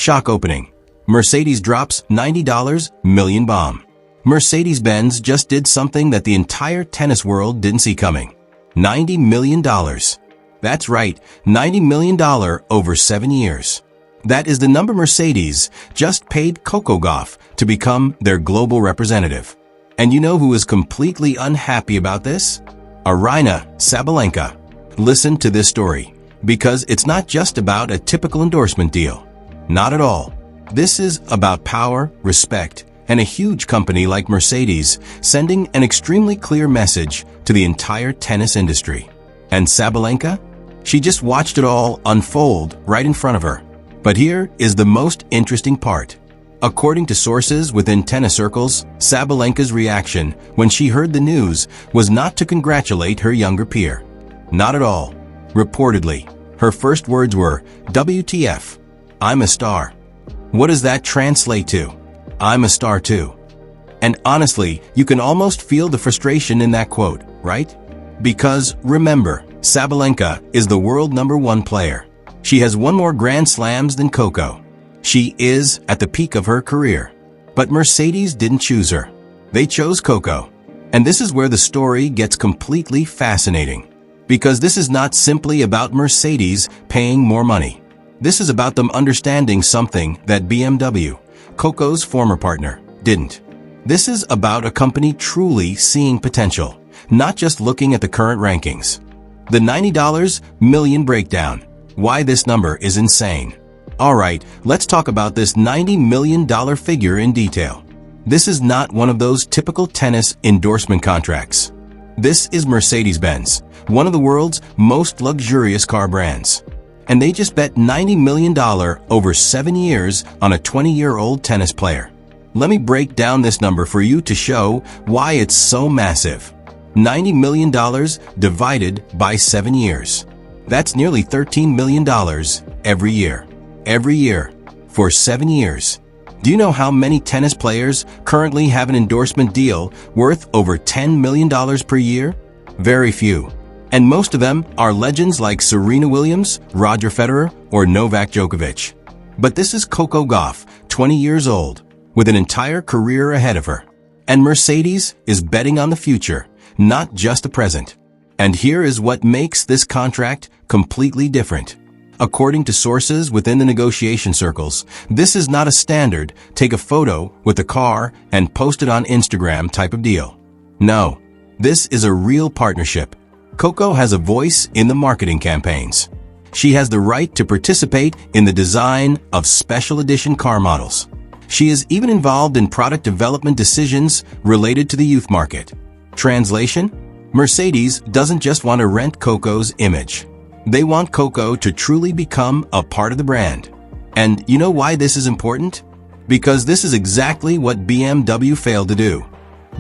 Shock opening. Mercedes drops $90 million bomb. Mercedes-Benz just did something that the entire tennis world didn't see coming. $90 million. That's right, $90 million over 7 years. That is the number Mercedes just paid Coco Gauff to become their global representative. And you know who is completely unhappy about this? Aryna Sabalenka. Listen to this story, because it's not just about a typical endorsement deal. Not at all. This is about power, respect, and a huge company like Mercedes sending an extremely clear message to the entire tennis industry. And Sabalenka? She just watched it all unfold right in front of her. But here is the most interesting part. According to sources within tennis circles, Sabalenka's reaction when she heard the news was not to congratulate her younger peer. Not at all. Reportedly, her first words were, "WTF? I'm a star." What does that translate to? I'm a star too. And honestly, you can almost feel the frustration in that quote, right? Because remember, Sabalenka is the world #1 player. She has won more Grand Slams than Coco. She is at the peak of her career. But Mercedes didn't choose her. They chose Coco. And this is where the story gets completely fascinating. Because this is not simply about Mercedes paying more money. This is about them understanding something that BMW, Coco's former partner, didn't. This is about a company truly seeing potential, not just looking at the current rankings. The $90 million breakdown. Why this number is insane. Alright, let's talk about this $90 million figure in detail. This is not one of those typical tennis endorsement contracts. This is Mercedes-Benz, one of the world's most luxurious car brands. And they just bet $90 million over 7 years on a 20-year-old tennis player. Let me break down this number for you to show why it's so massive. $90 million divided by 7 years. That's nearly $13 million every year. Every year. For 7 years. Do you know how many tennis players currently have an endorsement deal worth over $10 million per year? Very few. And most of them are legends like Serena Williams, Roger Federer, or Novak Djokovic. But this is Coco Gauff, 20 years old, with an entire career ahead of her. And Mercedes is betting on the future, not just the present. And here is what makes this contract completely different. According to sources within the negotiation circles, this is not a standard take a photo with the car and post it on Instagram type of deal. No, this is a real partnership. Coco has a voice in the marketing campaigns. She has the right to participate in the design of special edition car models. She is even involved in product development decisions related to the youth market. Translation? Mercedes doesn't just want to rent Coco's image. They want Coco to truly become a part of the brand. And you know why this is important? Because this is exactly what BMW failed to do.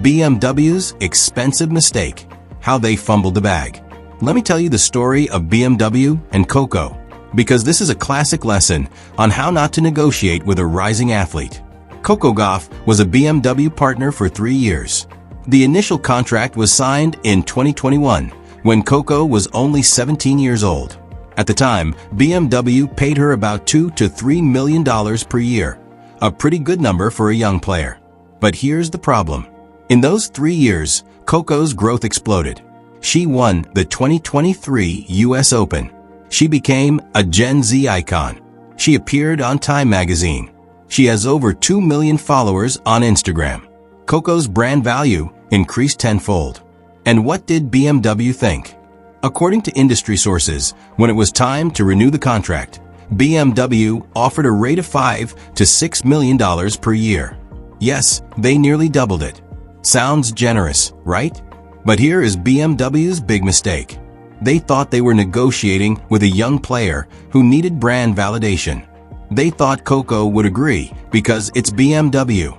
BMW's expensive mistake, how they fumbled the bag. Let me tell you the story of BMW and Coco, because this is a classic lesson on how not to negotiate with a rising athlete. Coco Gauff was a BMW partner for 3 years. The initial contract was signed in 2021, when Coco was only 17 years old. At the time, BMW paid her about $2 to $3 million per year, a pretty good number for a young player. But here's the problem. In those 3 years, Coco's growth exploded. She won the 2023 US Open. She became a Gen Z icon. She appeared on Time magazine. She has over 2 million followers on Instagram. Coco's brand value increased tenfold. And what did BMW think? According to industry sources, when it was time to renew the contract, BMW offered a rate of $5 to $6 million per year. Yes, they nearly doubled it. Sounds generous, right? But here is BMW's big mistake. They thought they were negotiating with a young player who needed brand validation. They thought Coco would agree because it's BMW.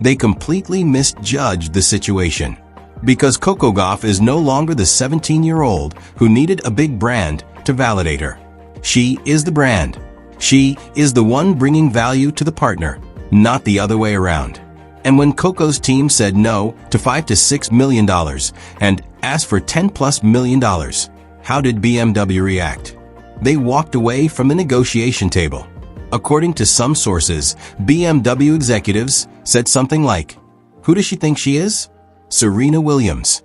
They completely misjudged the situation. Because Coco Gauff is no longer the 17-year-old who needed a big brand to validate her. She is the brand. She is the one bringing value to the partner, not the other way around. And when Coco's team said no to $5 to $6 million and asked for $10+ million, how did BMW react? They walked away from the negotiation table. According to some sources, BMW executives said something like, "Who does she think she is? Serena Williams."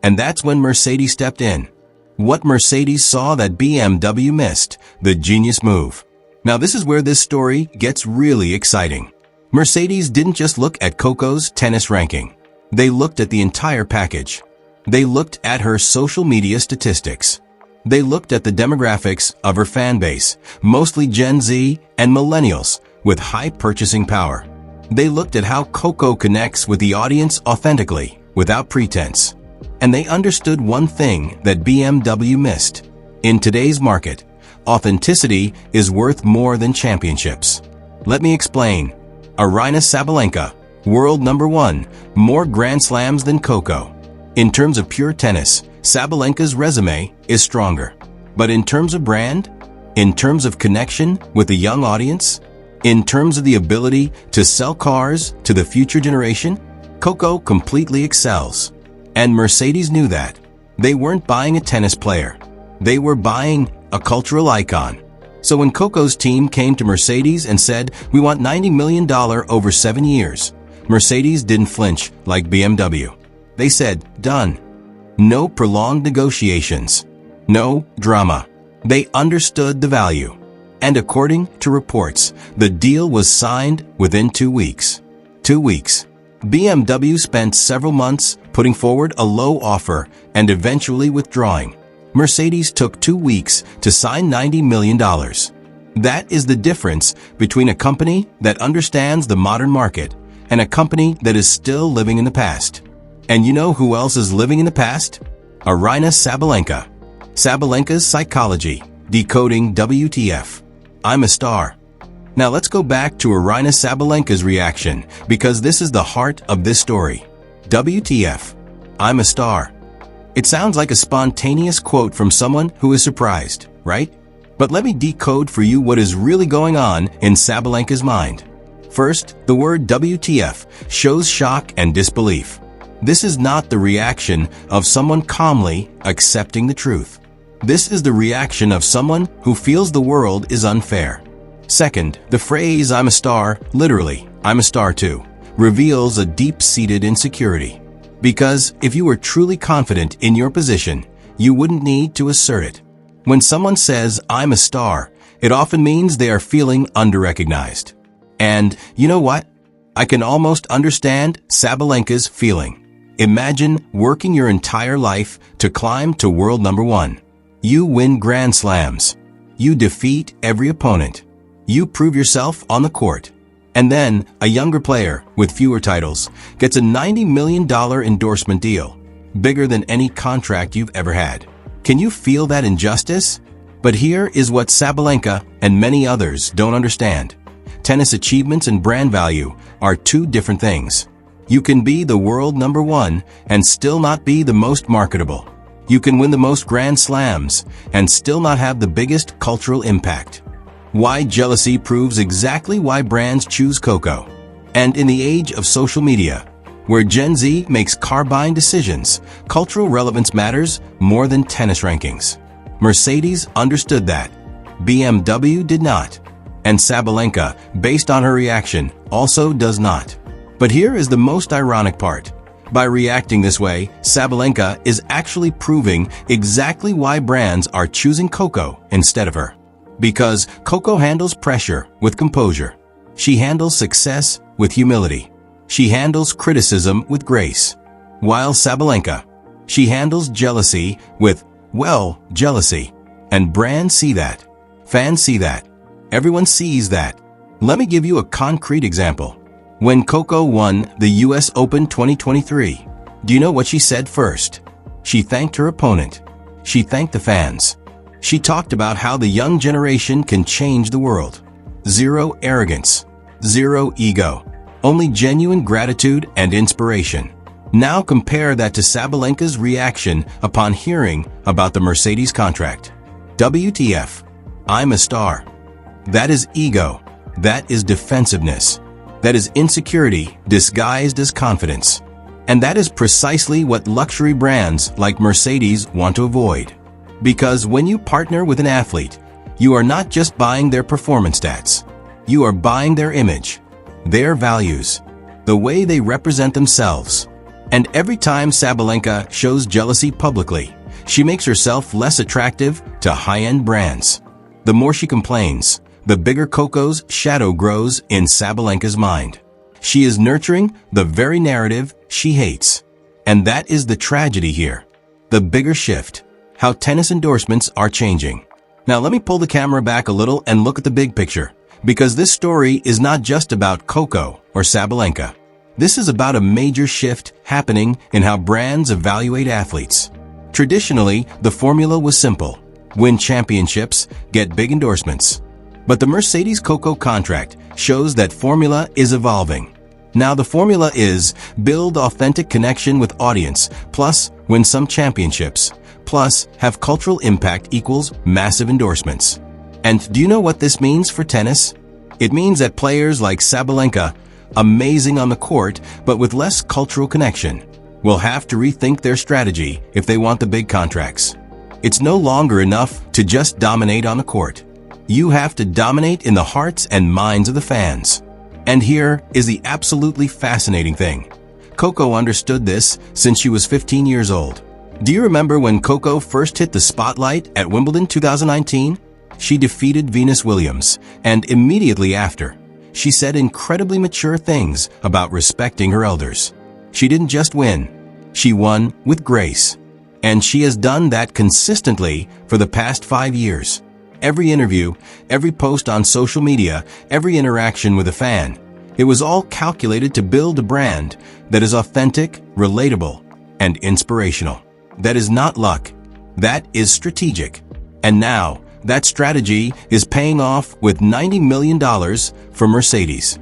And that's when Mercedes stepped in. What Mercedes saw that BMW missed, the genius move. Now this is where this story gets really exciting. Mercedes didn't just look at Coco's tennis ranking. They looked at the entire package. They looked at her social media statistics. They looked at the demographics of her fan base, mostly Gen Z and millennials with high purchasing power. They looked at how Coco connects with the audience authentically, without pretense. And they understood one thing that BMW missed. In today's market, authenticity is worth more than championships. Let me explain. Aryna Sabalenka, world #1, more Grand Slams than Coco. In terms of pure tennis, Sabalenka's resume is stronger. But in terms of brand, in terms of connection with a young audience, in terms of the ability to sell cars to the future generation, Coco completely excels. And Mercedes knew that. They weren't buying a tennis player. They were buying a cultural icon. So when Coco's team came to Mercedes and said, "We want $90 million over 7 years," Mercedes didn't flinch like BMW. They said, "Done." No prolonged negotiations. No drama. They understood the value. And according to reports, the deal was signed within 2 weeks. 2 weeks. BMW spent several months putting forward a low offer and eventually withdrawing. Mercedes took 2 weeks to sign $90 million. That is the difference between a company that understands the modern market and a company that is still living in the past. And you know who else is living in the past? Aryna Sabalenka. Sabalenka's psychology, decoding WTF. I'm a star. Now let's go back to Aryna Sabalenka's reaction, because this is the heart of this story. WTF. I'm a star. It sounds like a spontaneous quote from someone who is surprised, right? But let me decode for you what is really going on in Sabalenka's mind. First, the word WTF shows shock and disbelief. This is not the reaction of someone calmly accepting the truth. This is the reaction of someone who feels the world is unfair. Second, the phrase "I'm a star," literally, "I'm a star too," reveals a deep-seated insecurity. Because if you were truly confident in your position, you wouldn't need to assert it. When someone says, "I'm a star," it often means they are feeling under-recognized. And you know what? I can almost understand Sabalenka's feeling. Imagine working your entire life to climb to world #1. You win Grand Slams. You defeat every opponent. You prove yourself on the court. And then, a younger player with fewer titles gets a $90 million endorsement deal, bigger than any contract you've ever had. Can you feel that injustice? But here is what Sabalenka and many others don't understand. Tennis achievements and brand value are two different things. You can be the world #1 and still not be the most marketable. You can win the most Grand Slams and still not have the biggest cultural impact. Why jealousy proves exactly why brands choose Coco. And in the age of social media, where Gen Z makes car-buying decisions, cultural relevance matters more than tennis rankings. Mercedes understood that. BMW did not. And Sabalenka, based on her reaction, also does not. But here is the most ironic part. By reacting this way, Sabalenka is actually proving exactly why brands are choosing Coco instead of her. Because Coco handles pressure with composure. She handles success with humility. She handles criticism with grace. While Sabalenka, she handles jealousy with, well, jealousy. And brands see that. Fans see that. Everyone sees that. Let me give you a concrete example. When Coco won the US Open 2023, do you know what she said first? She thanked her opponent. She thanked the fans. She talked about how the young generation can change the world. Zero arrogance. Zero ego. Only genuine gratitude and inspiration. Now compare that to Sabalenka's reaction upon hearing about the Mercedes contract. WTF. I'm a star. That is ego. That is defensiveness. That is insecurity disguised as confidence. And that is precisely what luxury brands like Mercedes want to avoid. Because when you partner with an athlete, you are not just buying their performance stats. You are buying their image, their values, the way they represent themselves. And every time Sabalenka shows jealousy publicly, she makes herself less attractive to high-end brands. The more she complains, the bigger Coco's shadow grows in Sabalenka's mind. She is nurturing the very narrative she hates. And that is the tragedy here. The bigger shift, how tennis endorsements are changing. Now let me pull the camera back a little and look at the big picture, because this story is not just about Coco or Sabalenka. This is about a major shift happening in how brands evaluate athletes. Traditionally, the formula was simple: win championships, get big endorsements. But the Mercedes-Coco contract shows that formula is evolving. Now the formula is build authentic connection with audience, plus win some championships, plus have cultural impact equals massive endorsements. And do you know what this means for tennis? It means that players like Sabalenka, amazing on the court but with less cultural connection, will have to rethink their strategy if they want the big contracts. It's no longer enough to just dominate on the court. You have to dominate in the hearts and minds of the fans. And here is the absolutely fascinating thing. Coco understood this since she was 15 years old. Do you remember when Coco first hit the spotlight at Wimbledon 2019? She defeated Venus Williams, and immediately after, she said incredibly mature things about respecting her elders. She didn't just win, she won with grace. And she has done that consistently for the past 5 years. Every interview, every post on social media, every interaction with a fan, it was all calculated to build a brand that is authentic, relatable, and inspirational. That is not luck. That is strategic. And now, that strategy is paying off with $90 million for Mercedes.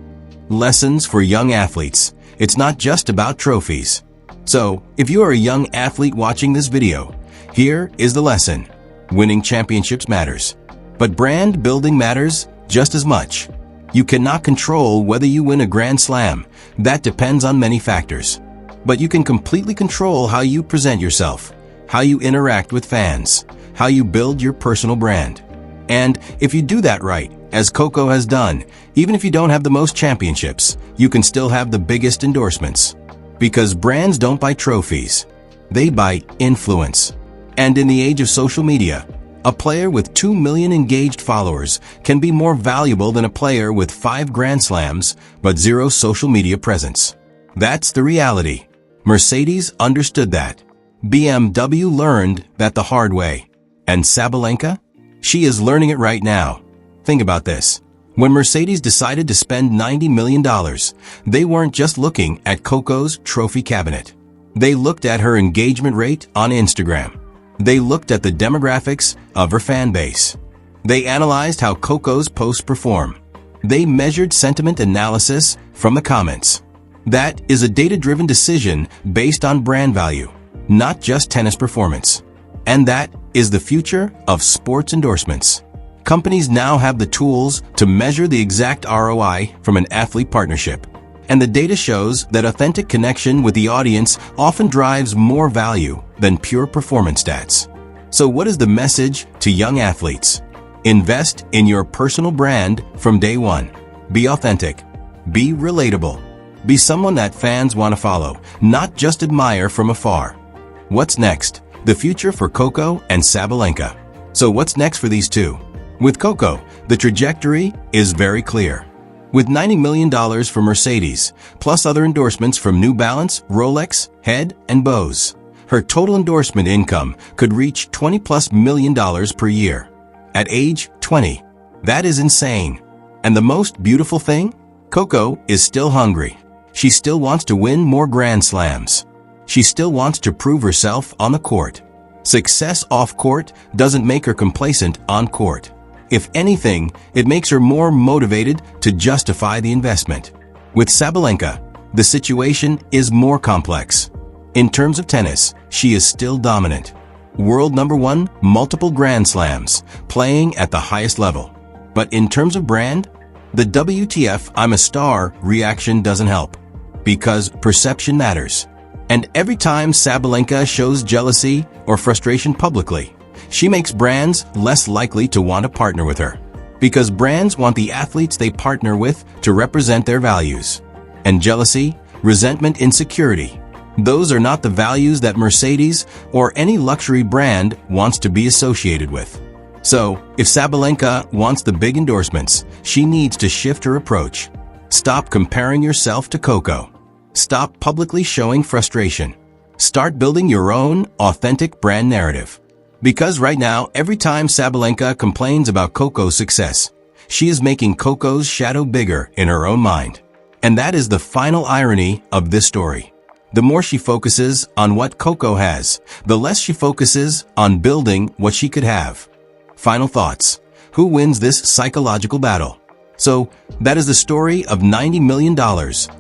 Lessons for young athletes. It's not just about trophies. So, if you are a young athlete watching this video, here is the lesson. Winning championships matters. But brand building matters just as much. You cannot control whether you win a Grand Slam. That depends on many factors. But you can completely control how you present yourself, how you interact with fans, how you build your personal brand. And if you do that right, as Coco has done, even if you don't have the most championships, you can still have the biggest endorsements. Because brands don't buy trophies, they buy influence. And in the age of social media, a player with 2 million engaged followers can be more valuable than a player with 5 Grand Slams but 0 social media presence. That's the reality. Mercedes understood that. BMW learned that the hard way. And Sabalenka? She is learning it right now. Think about this. When Mercedes decided to spend $90 million, they weren't just looking at Coco's trophy cabinet. They looked at her engagement rate on Instagram. They looked at the demographics of her fan base. They analyzed how Coco's posts perform. They measured sentiment analysis from the comments. That is a data-driven decision based on brand value, not just tennis performance. And that is the future of sports endorsements. Companies now have the tools to measure the exact ROI from an athlete partnership. And the data shows that authentic connection with the audience often drives more value than pure performance stats. So what is the message to young athletes? Invest in your personal brand from day one. Be authentic. Be relatable. Be someone that fans want to follow, not just admire from afar. What's next? The future for Coco and Sabalenka. So what's next for these two? With Coco, the trajectory is very clear. With $90 million for Mercedes, plus other endorsements from New Balance, Rolex, Head, and Bose, her total endorsement income could reach $20+ million per year. At age 20, that is insane. And the most beautiful thing? Coco is still hungry. She still wants to win more Grand Slams. She still wants to prove herself on the court. Success off court doesn't make her complacent on court. If anything, it makes her more motivated to justify the investment. With Sabalenka, the situation is more complex. In terms of tennis, she is still dominant. World #1, multiple Grand Slams, playing at the highest level. But in terms of brand, the WTF I'm a star reaction doesn't help. Because perception matters. And every time Sabalenka shows jealousy or frustration publicly, she makes brands less likely to want to partner with her. Because brands want the athletes they partner with to represent their values. And jealousy, resentment, insecurity, those are not the values that Mercedes or any luxury brand wants to be associated with. So, if Sabalenka wants the big endorsements, she needs to shift her approach. Stop comparing yourself to Coco. Stop publicly showing frustration. Start building your own, authentic brand narrative. Because right now, every time Sabalenka complains about Coco's success, she is making Coco's shadow bigger in her own mind. And that is the final irony of this story. The more she focuses on what Coco has, the less she focuses on building what she could have. Final thoughts. Who wins this psychological battle? So, that is the story of $90 million,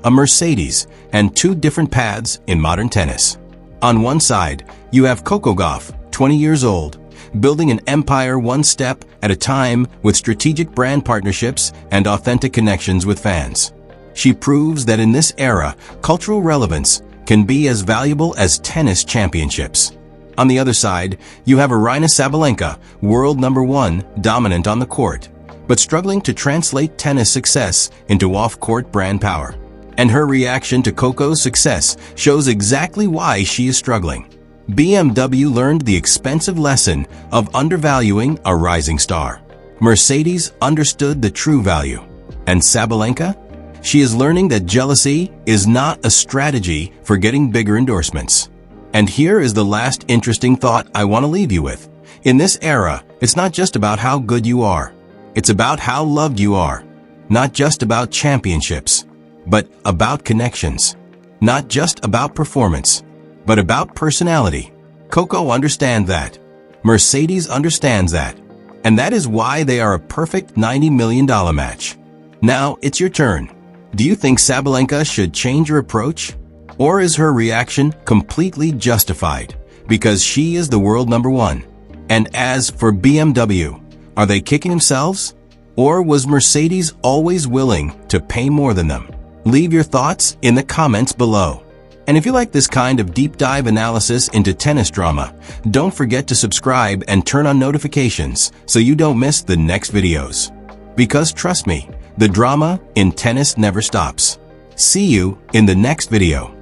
a Mercedes, and two different paths in modern tennis. On one side, you have Coco Gauff, 20 years old, building an empire one step at a time with strategic brand partnerships and authentic connections with fans. She proves that in this era, cultural relevance can be as valuable as tennis championships. On the other side, you have Aryna Sabalenka, world #1, dominant on the court, but struggling to translate tennis success into off-court brand power. And her reaction to Coco's success shows exactly why she is struggling. BMW learned the expensive lesson of undervaluing a rising star. Mercedes understood the true value. And Sabalenka? She is learning that jealousy is not a strategy for getting bigger endorsements. And here is the last interesting thought I want to leave you with. In this era, it's not just about how good you are. It's about how loved you are. Not just about championships, but about connections. Not just about performance, but about personality. Coco understands that. Mercedes understands that. And that is why they are a perfect $90 million match. Now, it's your turn. Do you think Sabalenka should change her approach? Or is her reaction completely justified because she is the world #1? And as for BMW, are they kicking themselves? Or was Mercedes always willing to pay more than them? Leave your thoughts in the comments below. And if you like this kind of deep dive analysis into tennis drama, don't forget to subscribe and turn on notifications so you don't miss the next videos. Because trust me, the drama in tennis never stops. See you in the next video.